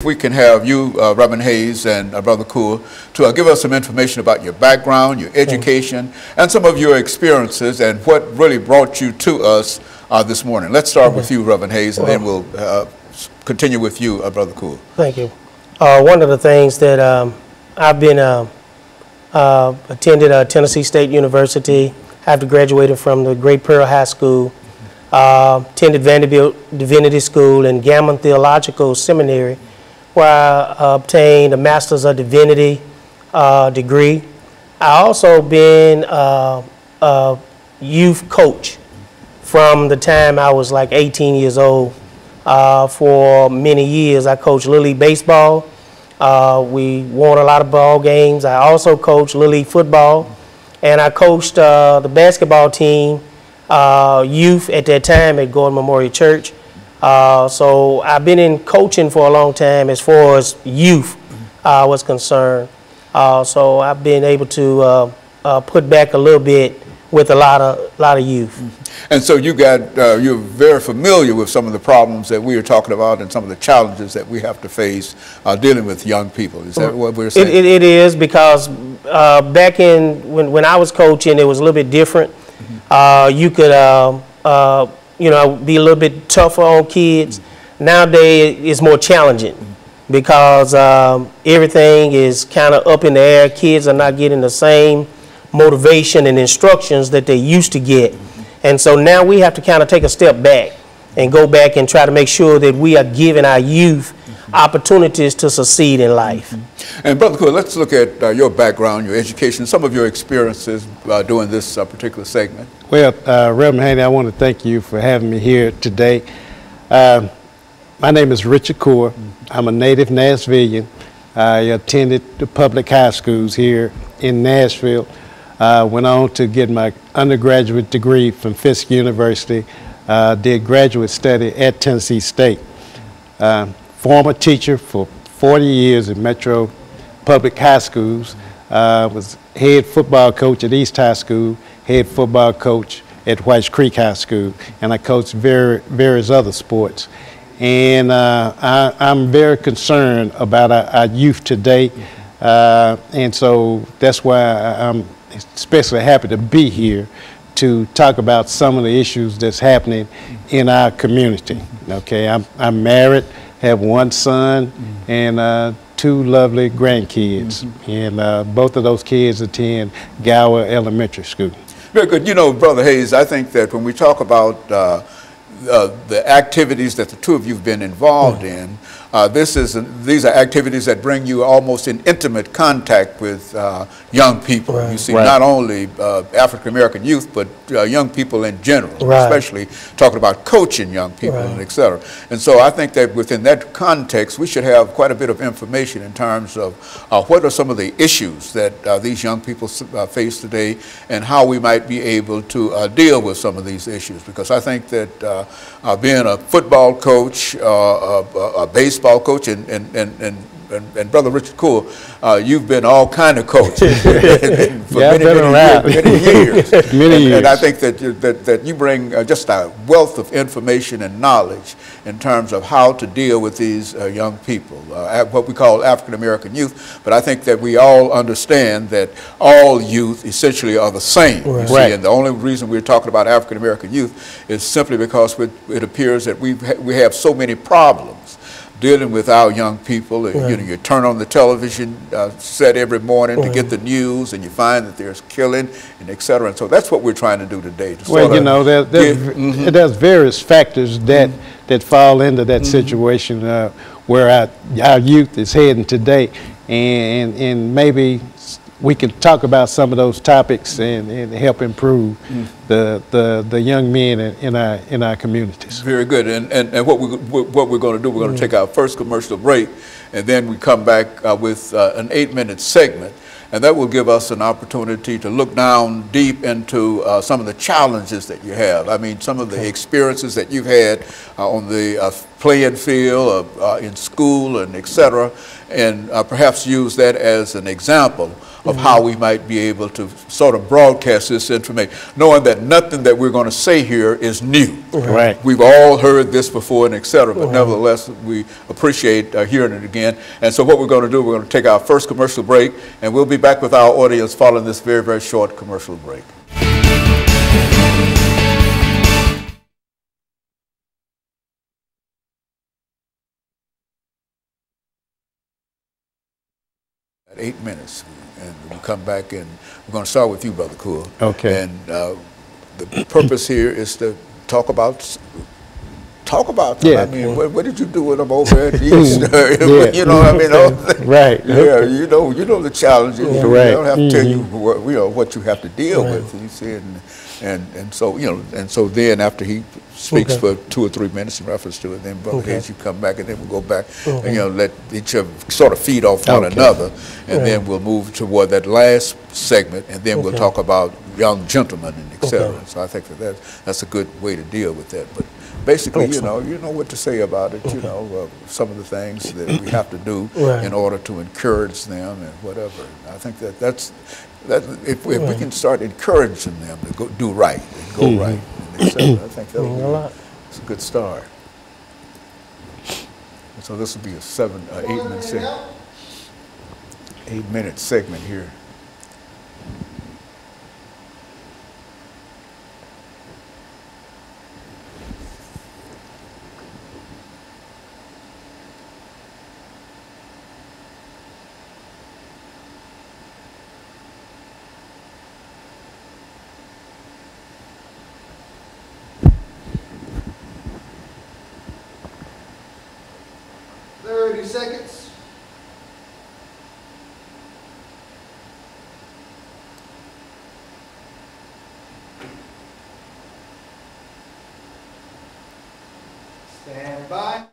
We can have you, Reverend Hayes and Brother Coure, to give us some information about your background, your education, and some of your experiences and what really brought you to us this morning. Let's start with you, Reverend Hayes, and then we'll continue with you, Brother Coure. Thank you. One of the things that I've been attended Tennessee State University after graduating from the Great Pearl High School, attended Vanderbilt Divinity School and Gammon Theological Seminary, where I obtained a Master's of Divinity degree. I also been a youth coach from the time I was like 18 years old. For many years, I coached Little League baseball. We won a lot of ball games. I also coached Little League football, and I coached the basketball team, youth at that time at Gordon Memorial Church. So I've been in coaching for a long time as far as youth was concerned. So I've been able to put back a little bit with a lot of youth. And so you're very familiar with some of the problems that we are talking about and some of the challenges that we have to face dealing with young people. Is that what we're saying? It is, because back in when I was coaching, it was a little bit different. You could you know, be a little bit tougher on kids. Nowadays, it's more challenging because everything is kind of up in the air. Kids are not getting the same motivation and instructions that they used to get. And so now we have to kind of take a step back and go back and try to make sure that we are giving our youth opportunities to succeed in life. And Brother Coure, let's look at your background, your education, some of your experiences doing this particular segment. Well, Reverend Haney, I want to thank you for having me here today. My name is Richard Coure. I'm a native Nashvilleian. I attended the public high schools here in Nashville. Went on to get my undergraduate degree from Fisk University. Did graduate study at Tennessee State. Former teacher for 40 years in Metro Public High Schools. Was head football coach at East High School, head football coach at Whites Creek High School, and I coached various other sports. And I'm very concerned about our youth today, and so that's why I'm especially happy to be here to talk about some of the issues that's happening in our community. Okay, I'm married, have one son, and 2 lovely grandkids, and both of those kids attend Gower Elementary School. Very good. You know, Brother Hayes, I think that when we talk about the activities that the two of you have been involved in, these are activities that bring you almost in intimate contact with young people. Right. You see, not only African American youth, but young people in general, especially talking about coaching young people, and et cetera. And so I think that within that context, we should have quite a bit of information in terms of what are some of the issues that these young people face today, and how we might be able to deal with some of these issues. Because I think that being a football coach, a baseball coach, and Brother Richard Coure, you've been all kind of coaches for many years. And I think that you bring just a wealth of information and knowledge in terms of how to deal with these young people, what we call African American youth. But I think that we all understand that all youth essentially are the same. See, and the only reason we're talking about African American youth is simply because it appears that we have so many problems dealing with our young people. You know, you turn on the television set every morning to get the news, and you find that there's killing and et cetera. And so that's what we're trying to do today. Well, you know, there's various factors that fall into that situation where our youth is heading today, and maybe we can talk about some of those topics and help improve the young men in our communities. Very good. And what we're going to do, we're going to take our first commercial break, and then we come back with an 8-minute segment. And that will give us an opportunity to look down deep into some of the challenges that you have. I mean, some of the experiences that you've had on the playing field, in school, and et cetera, and perhaps use that as an example of how we might be able to sort of broadcast this information, knowing that that nothing that we're going to say here is new. Right. We've all heard this before and et cetera, but nevertheless, we appreciate hearing it again. And so what we're going to do, we're going to take our first commercial break, and we'll be back with our audience following this very, very short commercial break. At 8 minutes, and we'll come back, and we're going to start with you, Brother Cool. Okay. And the purpose here is to talk about them. Yeah. I mean, what did you do with them over at East? Yeah. You know what I mean? Right. Yeah, Okay. you know the challenges. Yeah. I Right. don't have to tell you what you have to deal with. You see, and so and so then after he speaks for 2 or 3 minutes in reference to it, then Brother Hayes, you come back, and then we'll go back and let each of sort of feed off one another, and then we'll move toward that last segment, and then we'll talk about young gentlemen and et cetera. So I think that's a good way to deal with that. But basically, you know what to say about it. You know, some of the things that we have to do in order to encourage them and whatever. And I think that's if we can start encouraging them to do right and go right, and et cetera, I think that's a good start. And so this will be a 8-minute segment here. Seconds. Stand by.